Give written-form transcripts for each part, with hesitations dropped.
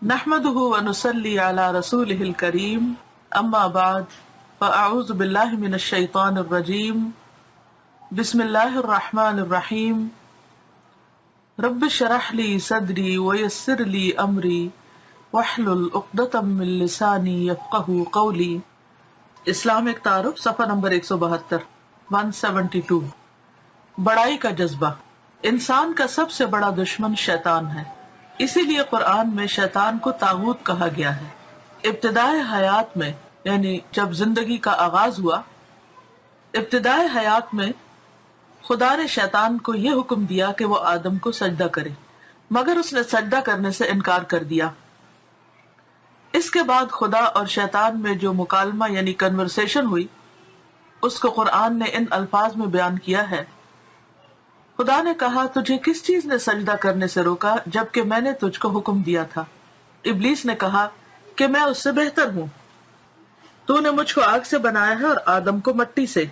نحمده ونصلي على رسوله الكريم اما بعد فاعوذ بالله من الشيطان الرجيم بسم الله الرحمن الرحيم رب اشرح لي صدري ويسر لي امري واحلل عقدة من لساني يفقهوا قولي۔ اسلامک تعارف صفحہ نمبر 172 بڑائی کا جذبہ۔ انسان کا سب سے بڑا دشمن شیطان ہے، اسی لیے قرآن میں شیطان کو طاغوت کہا گیا ہے۔ ابتدائے حیات میں یعنی جب زندگی کا آغاز ہوا، ابتدائے حیات میں خدا نے شیطان کو یہ حکم دیا کہ وہ آدم کو سجدہ کرے، مگر اس نے سجدہ کرنے سے انکار کر دیا۔ اس کے بعد خدا اور شیطان میں جو مکالمہ یعنی کنورسیشن ہوئی، اس کو قرآن نے ان الفاظ میں بیان کیا ہے۔ خدا نے کہا، تجھے کس چیز نے سجدہ کرنے سے روکا جبکہ میں نے تجھ کو حکم دیا تھا؟ ابلیس نے کہا کہ میں اس سے بہتر ہوں، تو نے مجھ کو آگ سے بنایا ہے اور آدم کو مٹی سے۔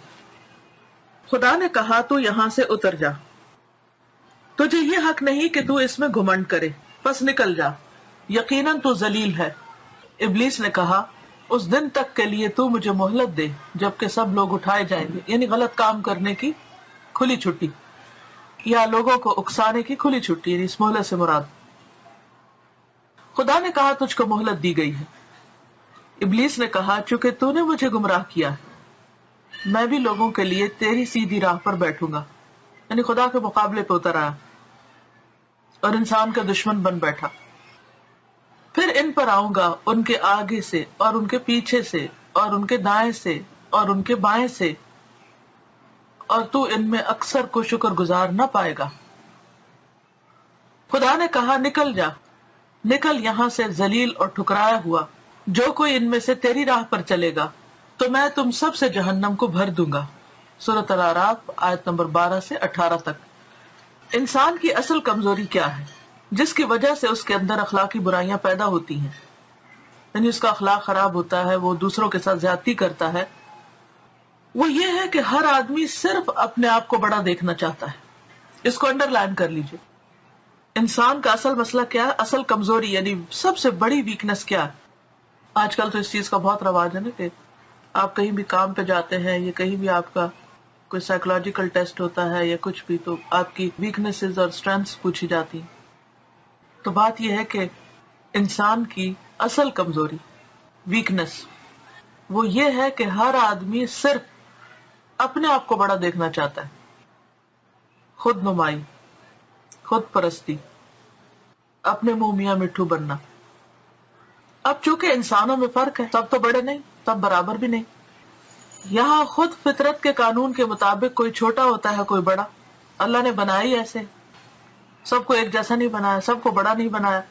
خدا نے کہا، تو یہاں سے اتر جا، تجھے یہ حق نہیں کہ تو اس میں گھمنڈ کرے، پس نکل جا، یقیناً تو ذلیل ہے۔ ابلیس نے کہا، اس دن تک کے لیے تو مجھے مہلت دے جبکہ سب لوگ اٹھائے جائیں گے، یعنی غلط کام کرنے کی کھلی چھٹی یا لوگوں کو اکسانے کی کھلی چھٹی، یعنی اس مہلت سے مراد۔ خدا نے کہا، تجھ کو مہلت دی گئی ہے۔ ابلیس نے کہا، چونکہ تو نے مجھے گمراہ کیا ہے، میں بھی لوگوں کے لیے تیری سیدھی راہ پر بیٹھوں گا، یعنی خدا کے مقابلے پہ اتر آیا اور انسان کا دشمن بن بیٹھا۔ پھر ان پر آؤں گا، ان کے آگے سے اور ان کے پیچھے سے اور ان کے دائیں سے اور ان کے بائیں سے، اور تو ان میں اکثر کو شکر گزار نہ پائے گا۔ خدا نے کہا، نکل جا، نکل یہاں سے ذلیل اور ٹھکرایا ہوا، جو کوئی ان میں سے تیری راہ پر چلے گا تو میں تم سب سے جہنم کو بھر دوں گا۔ سورۃ الاعراف آیت نمبر 12 سے 18 تک۔ انسان کی اصل کمزوری کیا ہے جس کی وجہ سے اس کے اندر اخلاقی برائیاں پیدا ہوتی ہیں، یعنی اس کا اخلاق خراب ہوتا ہے، وہ دوسروں کے ساتھ زیادتی کرتا ہے؟ وہ یہ ہے کہ ہر آدمی صرف اپنے آپ کو بڑا دیکھنا چاہتا ہے۔ اس کو انڈر لائن کر لیجئے۔ انسان کا اصل مسئلہ کیا ہے، اصل کمزوری یعنی سب سے بڑی ویکنس کیا ہے؟ آج کل تو اس چیز کا بہت رواج ہے نا کہ آپ کہیں بھی کام پہ جاتے ہیں یا کہیں بھی آپ کا کوئی سائیکولوجیکل ٹیسٹ ہوتا ہے یا کچھ بھی، تو آپ کی ویکنیسز اور اسٹرینتھس پوچھی جاتی ہیں۔ تو بات یہ ہے کہ انسان کی اصل کمزوری، ویکنس، وہ یہ ہے کہ ہر آدمی صرف اپنے آپ کو بڑا دیکھنا چاہتا ہے۔ خود نمائی، خود پرستی، اپنے منہ میاں مٹھو بننا۔ اب چونکہ انسانوں میں فرق ہے، سب تو بڑے نہیں، سب برابر بھی نہیں۔ یہاں خود فطرت کے قانون کے مطابق کوئی چھوٹا ہوتا ہے، کوئی بڑا۔ اللہ نے بنائی ایسے، سب کو ایک جیسا نہیں بنایا، سب کو بڑا نہیں بنایا۔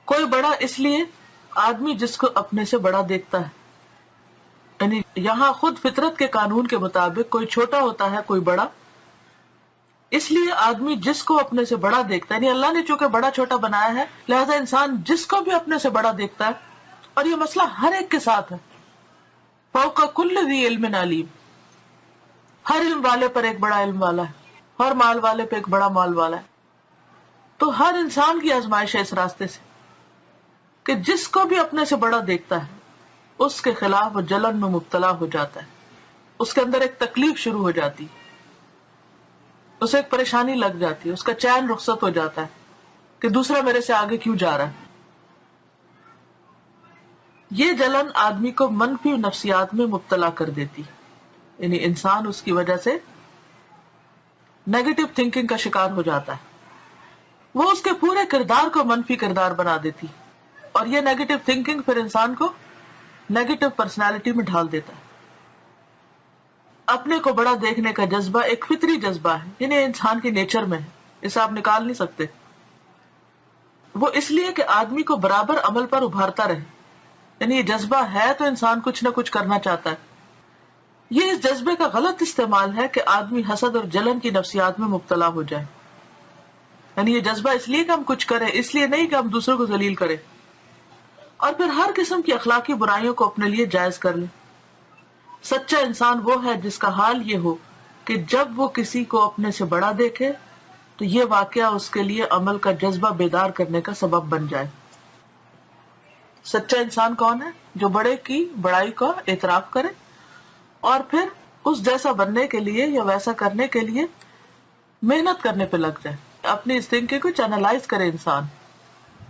کوئی بڑا اس لیے آدمی جس کو اپنے سے بڑا دیکھتا ہے، یعنی یہاں خود فطرت کے قانون کے مطابق کوئی چھوٹا ہوتا ہے، کوئی بڑا، اس لیے آدمی جس کو اپنے سے بڑا دیکھتا ہے، یعنی اللہ نے چونکہ بڑا چھوٹا بنایا ہے، لہذا انسان جس کو بھی اپنے سے بڑا دیکھتا ہے، اور یہ مسئلہ ہر ایک کے ساتھ ہے۔ فوق کل ذی علم علیم، ہر علم والے پر ایک بڑا علم والا ہے، ہر مال والے پہ ایک بڑا مال والا ہے۔ تو ہر انسان کی آزمائش ہے اس راستے سے کہ جس کو بھی اپنے سے بڑا دیکھتا ہے اس کے خلاف وہ جلن میں مبتلا ہو جاتا ہے، اس کے اندر ایک تکلیف شروع ہو جاتی، اسے ایک پریشانی لگ جاتی ہے، اس کا چین رخصت ہو جاتا ہے کہ دوسرا میرے سے آگے کیوں جا رہا ہے۔ یہ جلن آدمی کو منفی نفسیات میں مبتلا کر دیتی، یعنی انسان اس کی وجہ سے نیگیٹو تھنکنگ کا شکار ہو جاتا ہے، وہ اس کے پورے کردار کو منفی کردار بنا دیتی، اور یہ نیگیٹو تھنکنگ پھر انسان کو نیگیٹو پرسنالٹی میں ڈھال دیتا ہے۔ اپنے کو بڑا دیکھنے کا جذبہ ایک فطری جذبہ ہے، یعنی انسان کی نیچر میں ہے، اسے آپ نکال نہیں سکتے۔ وہ اس لیے کہ آدمی کو برابر عمل پر ابھارتا رہے، یعنی یہ جذبہ ہے تو انسان کچھ نہ کچھ کرنا چاہتا ہے۔ یہ اس جذبے کا غلط استعمال ہے کہ آدمی حسد اور جلن کی نفسیات میں مبتلا ہو جائے، یعنی یہ جذبہ اس لیے کہ ہم کچھ کریں، اس لیے نہیں کہ ہم دوسروں کو ذلیل کریں، اور پھر ہر قسم کی اخلاقی برائیوں کو اپنے لیے جائز کر لیں۔ سچا انسان وہ ہے جس کا حال یہ ہو کہ جب وہ کسی کو اپنے سے بڑا دیکھے تو یہ واقعہ اس کے لیے عمل کا جذبہ بیدار کرنے کا سبب بن جائے۔ سچا انسان کون ہے؟ جو بڑے کی بڑائی کا اعتراف کرے اور پھر اس جیسا بننے کے لیے یا ویسا کرنے کے لیے محنت کرنے پہ لگ جائے. اپنی اس تھنکنگ کو چینلائز کرے انسان،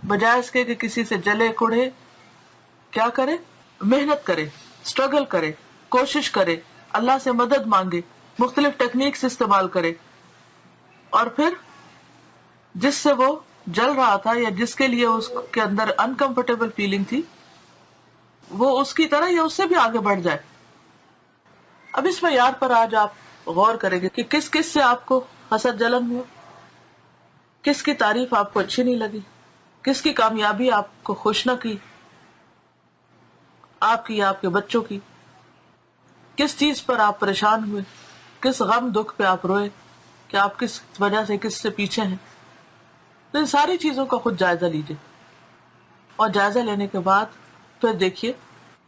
بجائے اس کے کہ کسی سے جلے کڑے. کیا کرے؟ محنت کرے، اسٹرگل کرے، کوشش کرے، اللہ سے مدد مانگے، مختلف ٹیکنیکس استعمال کرے، اور پھر جس سے وہ جل رہا تھا یا جس کے لیے اس کے اندر انکمفرٹیبل فیلنگ تھی، وہ اس کی طرح یا اس سے بھی آگے بڑھ جائے. اب اس معیار پر آج آپ غور کریں گے کہ کس کس سے آپ کو حسد جلن ہوا، کس کی تعریف آپ کو اچھی نہیں لگی، کس کی کامیابی آپ کو خوش نہ کی، آپ کی یا آپ کے بچوں کی، کس چیز پر آپ پریشان ہوئے، کس غم دکھ پہ آپ روئے، کہ آپ کس وجہ سے کس سے پیچھے ہیں. تو ان ساری چیزوں کا خود جائزہ لیجئے، اور جائزہ لینے کے بعد پھر دیکھیے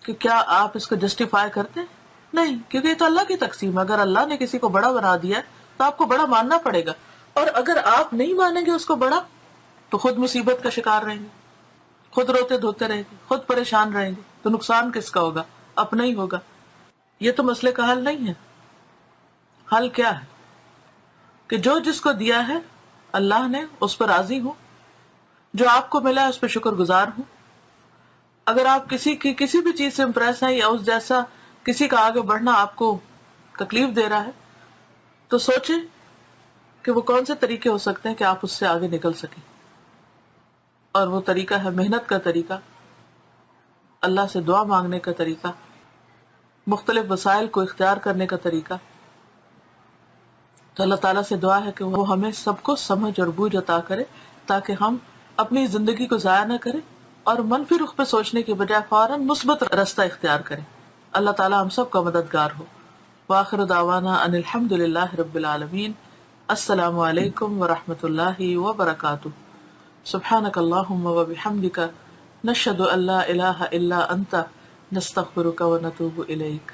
کہ کیا آپ اس کو جسٹیفائی کرتے ہیں. نہیں، کیونکہ یہ تو اللہ کی تقسیم ہے. اگر اللہ نے کسی کو بڑا بنا دیا ہے تو آپ کو بڑا ماننا پڑے گا، اور اگر آپ نہیں مانیں گے اس کو بڑا تو خود مصیبت کا شکار رہیں گے، خود روتے دھوتے رہیں گے، خود پریشان رہیں گے. تو نقصان کس کا ہوگا؟ اپنا ہی ہوگا. یہ تو مسئلے کا حل نہیں ہے. حل کیا ہے؟ کہ جو جس کو دیا ہے اللہ نے اس پر راضی ہوں، جو آپ کو ملا ہے اس پہ شکر گزار ہوں. اگر آپ کسی کی کسی بھی چیز سے امپریس ہیں یا اس جیسا کسی کا آگے بڑھنا آپ کو تکلیف دے رہا ہے، تو سوچیں کہ وہ کون سے طریقے ہو سکتے ہیں کہ آپ اس سے آگے نکل سکیں. اور وہ طریقہ ہے محنت کا طریقہ، اللہ سے دعا مانگنے کا طریقہ، مختلف وسائل کو اختیار کرنے کا طریقہ. تو اللہ تعالیٰ سے دعا ہے کہ وہ ہمیں سب کو سمجھ اور بوجھ عطا کرے، تاکہ ہم اپنی زندگی کو ضائع نہ کریں اور منفی رخ پہ سوچنے کی بجائے فوراً مثبت رستہ اختیار کریں. اللہ تعالیٰ ہم سب کا مددگار ہو. وآخر دعوانا ان الحمد للہ رب العالمین. السلام علیکم ورحمۃ اللہ وبرکاتہ. سبحانک اللہم وبحمدک، نشہد ان لا الہ الا انت، نستغفرک ونتوب الیک.